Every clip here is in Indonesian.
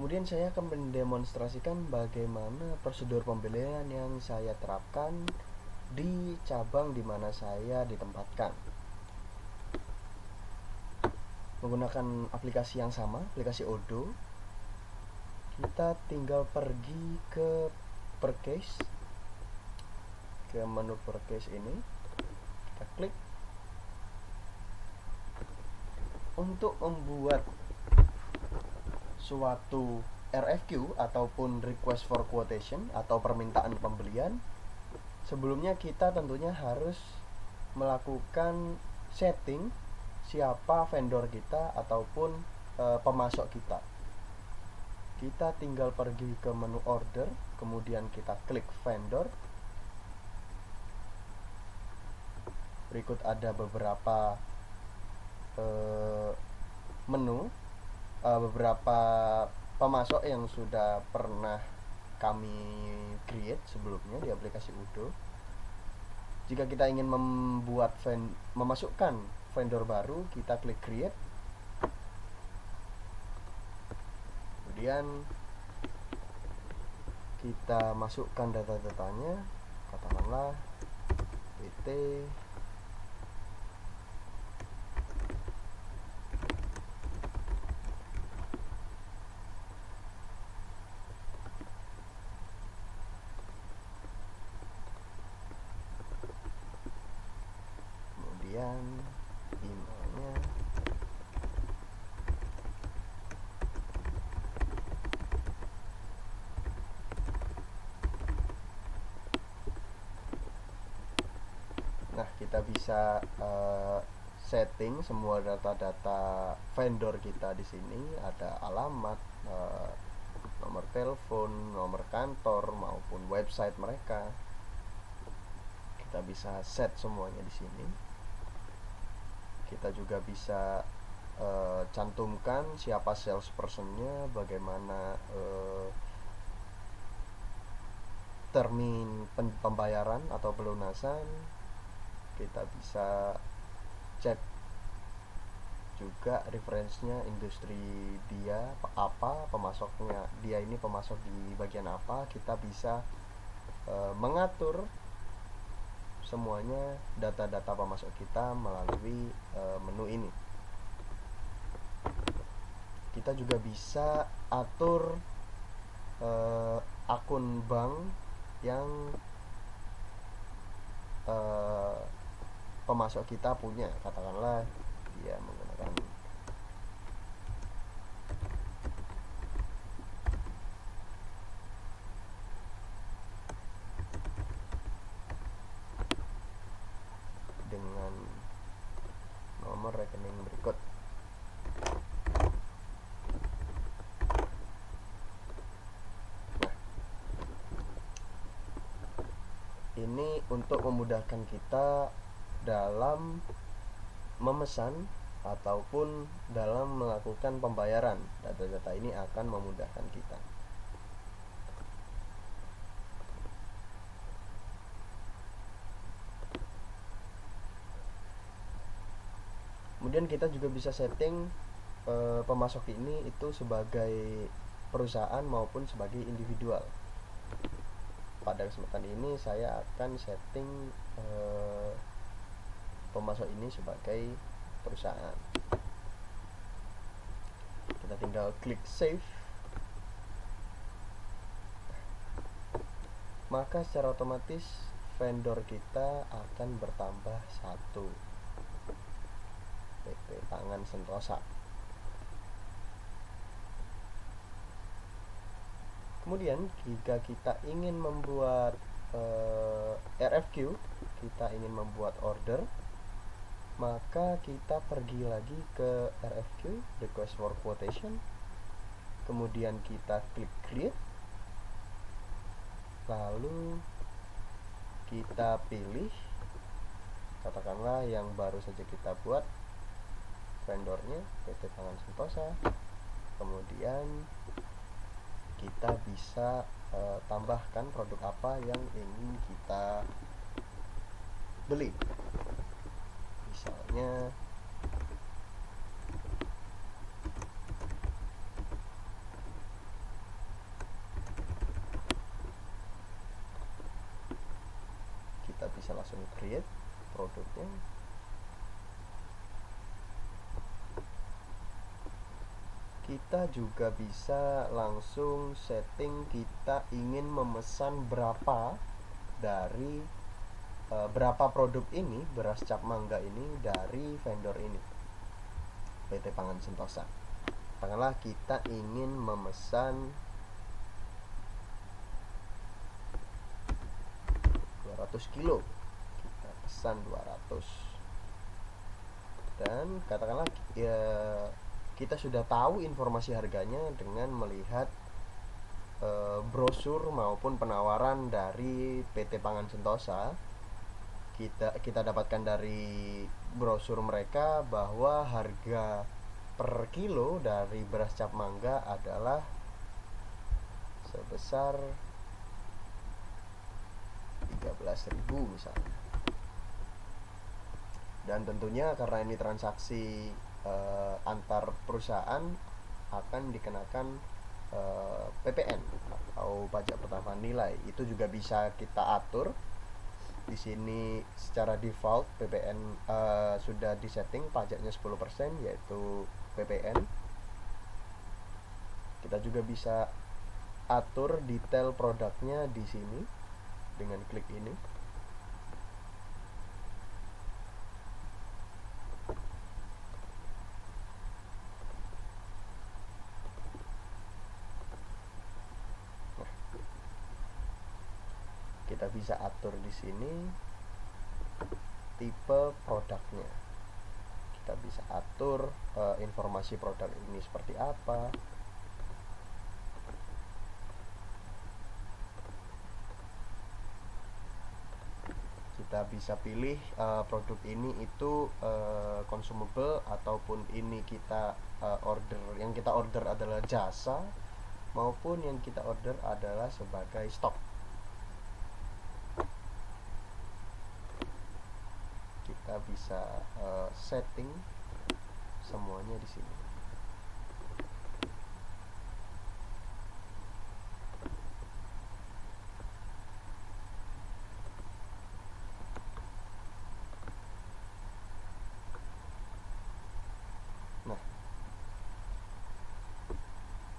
Kemudian saya akan mendemonstrasikan bagaimana prosedur pembelian yang saya terapkan di cabang di mana saya ditempatkan. Menggunakan aplikasi yang sama, aplikasi Odoo, kita tinggal pergi ke purchase, ke menu purchase ini, kita klik untuk membuat suatu RFQ ataupun request for quotation atau permintaan pembelian. Sebelumnya kita tentunya harus melakukan setting siapa vendor kita ataupun pemasok kita. Kita tinggal pergi ke menu order, kemudian kita klik vendor. Berikut ada beberapa menu, beberapa pemasok yang sudah pernah kami create sebelumnya di aplikasi Odoo. Jika kita ingin memasukkan vendor baru, kita klik create. Kemudian kita masukkan data-datanya, katakanlah PT kemudian emailnya, nah kita bisa setting semua data-data vendor kita di sini. Ada alamat, nomor telepon, nomor kantor maupun website mereka. Kita bisa set semuanya di sini. Kita juga bisa cantumkan siapa salespersonnya, bagaimana termin pembayaran atau pelunasan. Kita bisa cek juga referensinya, industri dia apa, pemasoknya dia ini pemasok di bagian apa. Kita bisa mengatur semuanya data-data pemasok kita melalui menu ini. Kita juga bisa atur akun bank yang pemasok kita punya. Katakanlah dia menggunakan dengan nomor rekening berikut. Nah, ini untuk memudahkan kita dalam memesan ataupun dalam melakukan pembayaran. Data-data ini akan memudahkan kita. Kemudian kita juga bisa setting pemasok ini itu sebagai perusahaan maupun sebagai individual. Pada kesempatan ini saya akan setting pemasok ini sebagai perusahaan. Kita tinggal klik save. Maka secara otomatis vendor kita akan bertambah 1, PT Pangan Sentosa. Kemudian jika kita ingin membuat RFQ, kita ingin membuat order, maka kita pergi lagi ke RFQ, request for quotation. Kemudian kita klik create. Lalu kita pilih, katakanlah yang baru saja kita buat, vendornya PT Pangan Sentosa. Kemudian kita bisa tambahkan produk apa yang ingin kita beli. Misalnya langsung create produknya. Kita juga bisa langsung setting kita ingin memesan berapa dari berapa produk ini, beras cap mangga ini dari vendor ini, PT Pangan Sentosa. Katakanlah kita ingin memesan 200 kilo, kita pesan 200, dan katakanlah ya, kita sudah tahu informasi harganya dengan melihat brosur maupun penawaran dari PT Pangan Sentosa. Kita dapatkan dari brosur mereka bahwa harga per kilo dari beras cap mangga adalah sebesar 13.000 misalnya. Dan tentunya karena ini transaksi antar perusahaan, akan dikenakan PPN atau pajak pertambahan nilai. Itu juga bisa kita atur di sini. Secara default PPN sudah disetting pajaknya 10%, yaitu PPN. Kita juga bisa atur detail produknya di sini dengan klik ini. Kita bisa atur di sini tipe produknya. Kita bisa atur informasi produk ini seperti apa. Kita bisa pilih produk ini itu consumable ataupun ini kita yang kita order adalah jasa, maupun yang kita order adalah sebagai stok. Kita bisa setting semuanya di sini. Nah,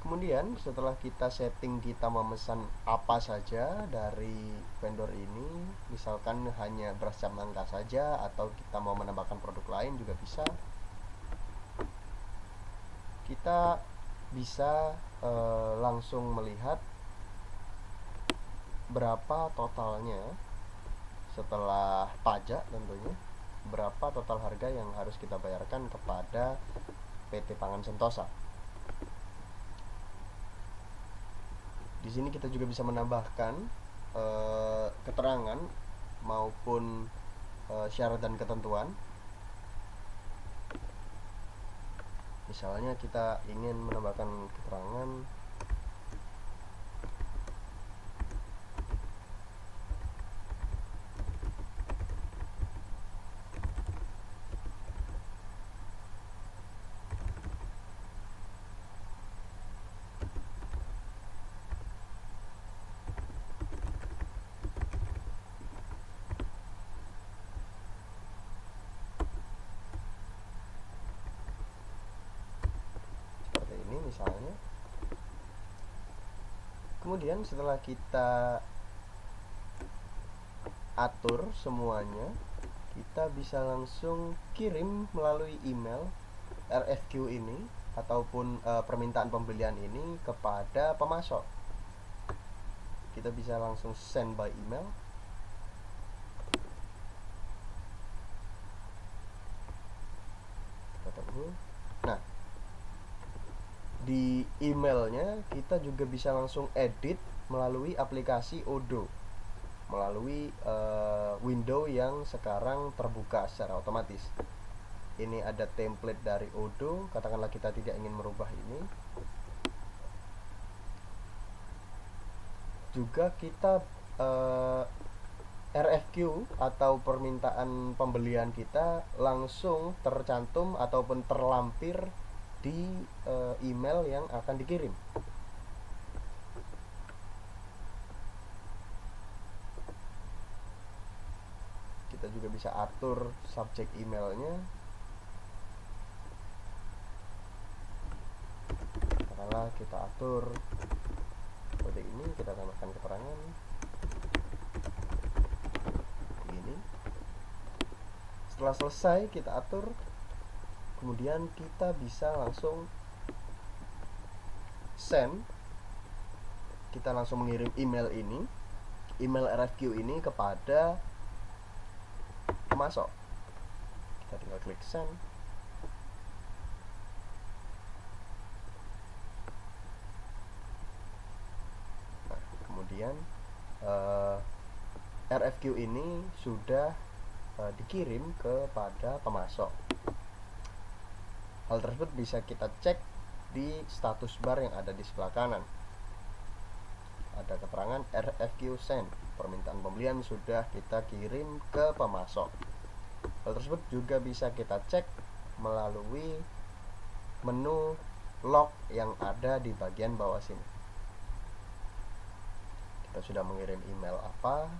kemudian setelah kita setting kita memesan apa saja dari vendor ini, misalkan hanya beras cap mangga saja atau kita mau menambahkan produk lain juga bisa. Kita bisa langsung melihat berapa totalnya setelah pajak, tentunya berapa total harga yang harus kita bayarkan kepada PT Pangan Sentosa. Di sini kita juga bisa menambahkan keterangan maupun syarat dan ketentuan. Misalnya kita ingin menambahkan keterangan seperti ini misalnya. Kemudian setelah kita atur semuanya, kita bisa langsung kirim melalui email RFQ ini ataupun permintaan pembelian ini kepada pemasok. Kita bisa langsung send by email. Kita tunggu. Nah, di emailnya kita juga bisa langsung edit melalui aplikasi Odoo, melalui window yang sekarang terbuka secara otomatis. Ini ada template dari Odoo. Katakanlah kita tidak ingin merubah ini, juga kita RFQ atau permintaan pembelian kita langsung tercantum ataupun terlampir di email yang akan dikirim. kita juga bisa atur subjek emailnya. Katakanlah kita atur kode ini, kita tambahkan keterangan ini. Setelah selesai kita atur, kemudian kita bisa langsung send. Kita langsung mengirim email ini, email RFQ ini kepada pemasok. Kita tinggal klik send. Nah, kemudian RFQ ini sudah dikirim kepada pemasok. Hal tersebut bisa kita cek di status bar yang ada di sebelah kanan. Ada keterangan RFQ send, permintaan pembelian sudah kita kirim ke pemasok. Hal tersebut juga bisa kita cek melalui menu log yang ada di bagian bawah sini. Kita sudah mengirim email apa,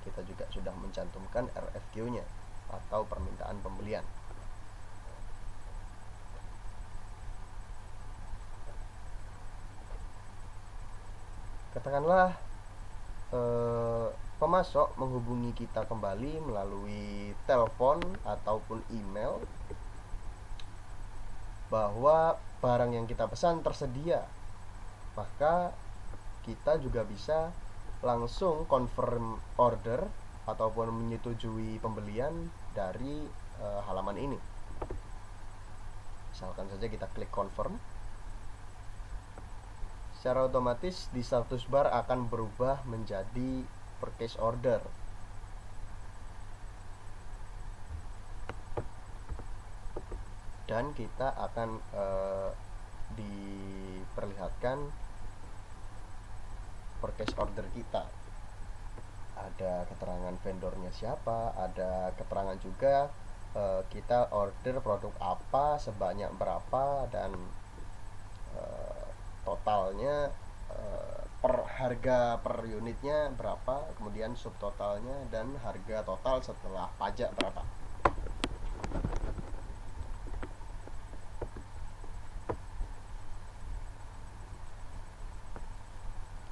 kita juga sudah mencantumkan RFQ-nya atau permintaan pembelian. Katakanlah pemasok menghubungi kita kembali melalui telepon ataupun email bahwa barang yang kita pesan tersedia, maka kita juga bisa langsung confirm order ataupun menyetujui pembelian dari halaman ini. Misalkan saja kita klik confirm, secara otomatis di status bar akan berubah menjadi purchase order. Dan kita akan diperlihatkan purchase order kita. Ada keterangan vendornya siapa, ada keterangan juga kita order produk apa, sebanyak berapa, dan totalnya per harga per unitnya berapa, kemudian subtotalnya, dan harga total setelah pajak berapa.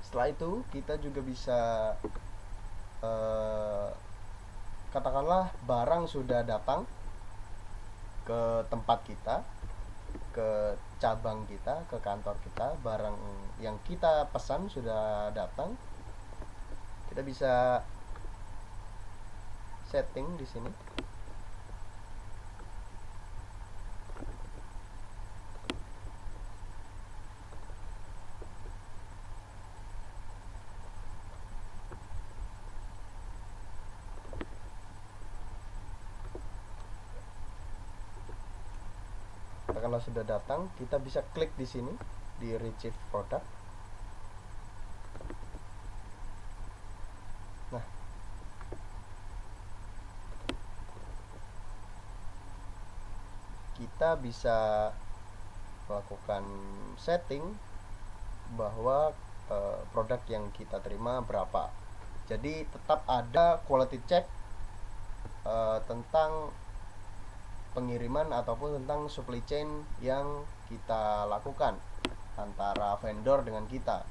Setelah itu kita juga bisa katakanlah barang sudah datang ke tempat kita, ke cabang kita, ke kantor kita, barang yang kita pesan sudah datang. Kita bisa setting di sini. Kalau sudah datang, kita bisa klik di sini di retrieve product. Nah, kita bisa melakukan setting bahwa produk yang kita terima berapa. Jadi tetap ada quality check tentang pengiriman ataupun tentang supply chain yang kita lakukan antara vendor dengan kita.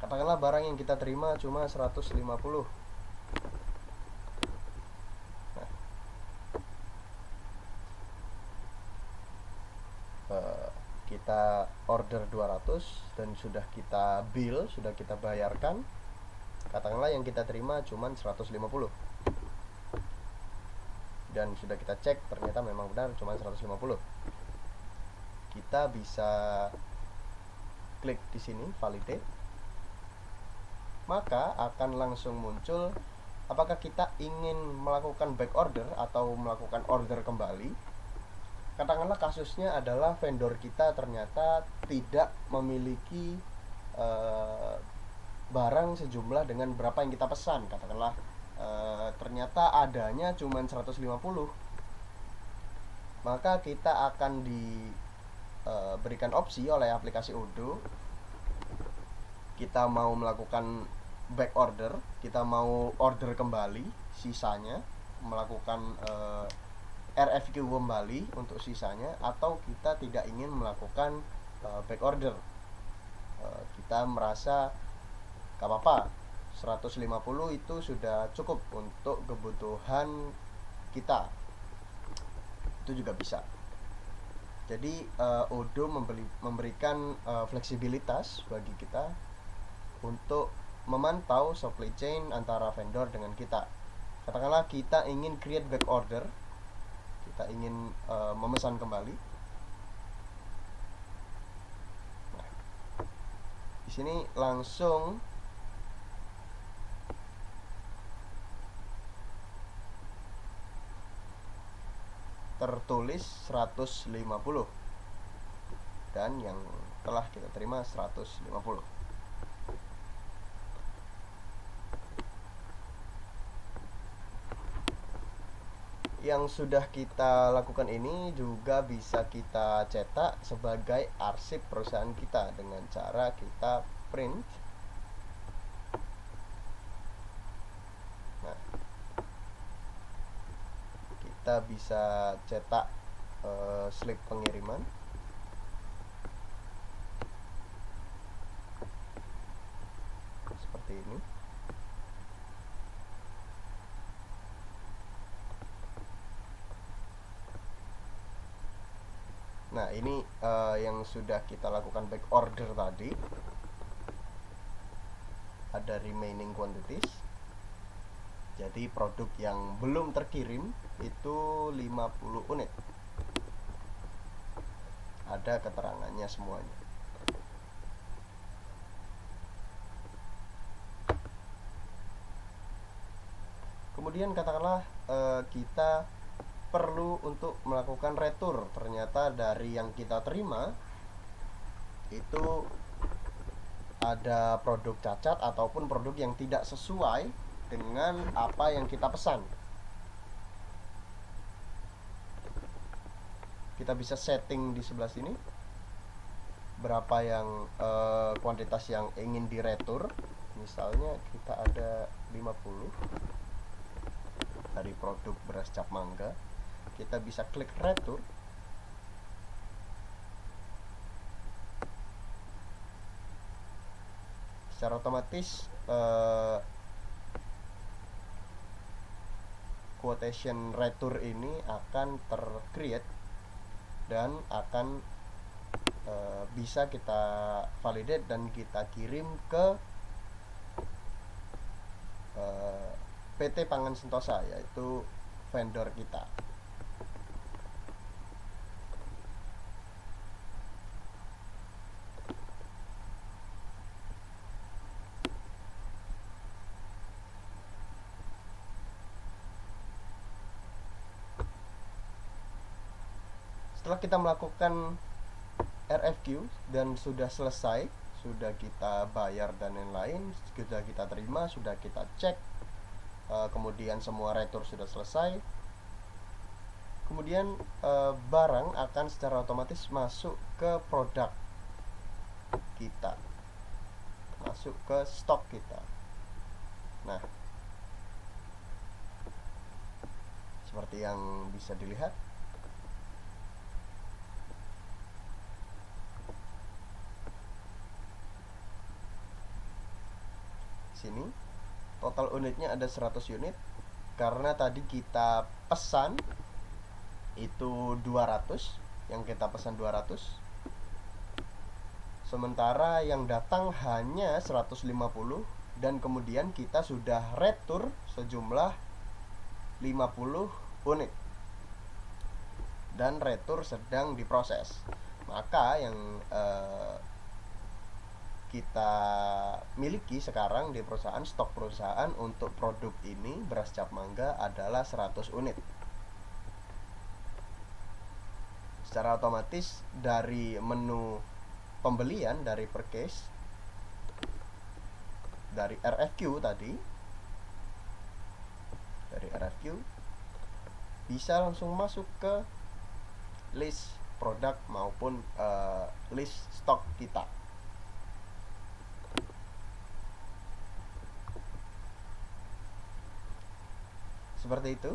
Katakanlah barang yang kita terima cuma 150. Nah, kita order 200 dan sudah kita bill, sudah kita bayarkan. Katakanlah yang kita terima cuma 150. Dan sudah kita cek ternyata memang benar cuma 150. Kita bisa klik di sini validate, maka akan langsung muncul apakah kita ingin melakukan back order atau melakukan order kembali. Katakanlah kasusnya adalah vendor kita ternyata tidak memiliki barang sejumlah dengan berapa yang kita pesan. Katakanlah ternyata adanya cuma 150, maka kita akan diberikan opsi oleh aplikasi Odoo. Kita mau melakukan back order, kita mau order kembali sisanya, melakukan RFQ kembali untuk sisanya, atau kita tidak ingin melakukan back order. Kita merasa gak apa-apa, 150 itu sudah cukup untuk kebutuhan kita, itu juga bisa. Jadi Odoo memberikan fleksibilitas bagi kita untuk memantau supply chain antara vendor dengan kita. Katakanlah kita ingin create back order, kita ingin memesan kembali. Nah, di sini langsung tertulis 150 dan yang telah kita terima 150. Yang sudah kita lakukan ini juga bisa kita cetak sebagai arsip perusahaan kita dengan cara kita print. Nah, kita bisa cetak slip pengiriman. Seperti ini. Nah, ini yang sudah kita lakukan back order tadi. Ada remaining quantities. Jadi produk yang belum terkirim itu 50 unit. Ada keterangannya semuanya. Kemudian katakanlah kita perlu untuk melakukan retur. Ternyata dari yang kita terima itu ada produk cacat ataupun produk yang tidak sesuai dengan apa yang kita pesan. Kita bisa setting di sebelah sini berapa yang kuantitas yang ingin diretur. Misalnya kita ada 50 dari produk beras cap mangga. Kita bisa klik retur. Secara otomatis quotation retur ini akan tercreate dan akan bisa kita validate dan kita kirim ke PT Pangan Sentosa, yaitu vendor kita. Setelah kita melakukan RFQ dan sudah selesai, sudah kita bayar dan lain-lain, sudah kita terima, sudah kita cek, kemudian semua retur sudah selesai, kemudian barang akan secara otomatis masuk ke produk kita, masuk ke stok kita. Nah, seperti yang bisa dilihat, sini total unitnya ada 100 unit karena tadi kita pesan itu 200, yang kita pesan 200, sementara yang datang hanya 150 dan kemudian kita sudah retur sejumlah 50 unit dan retur sedang diproses. Maka yang kita miliki sekarang di perusahaan, stok perusahaan untuk produk ini beras cap mangga adalah 100 unit. Secara otomatis dari menu pembelian, dari purchase, dari RFQ tadi, dari RFQ bisa langsung masuk ke list produk maupun list stok kita. seperti itu.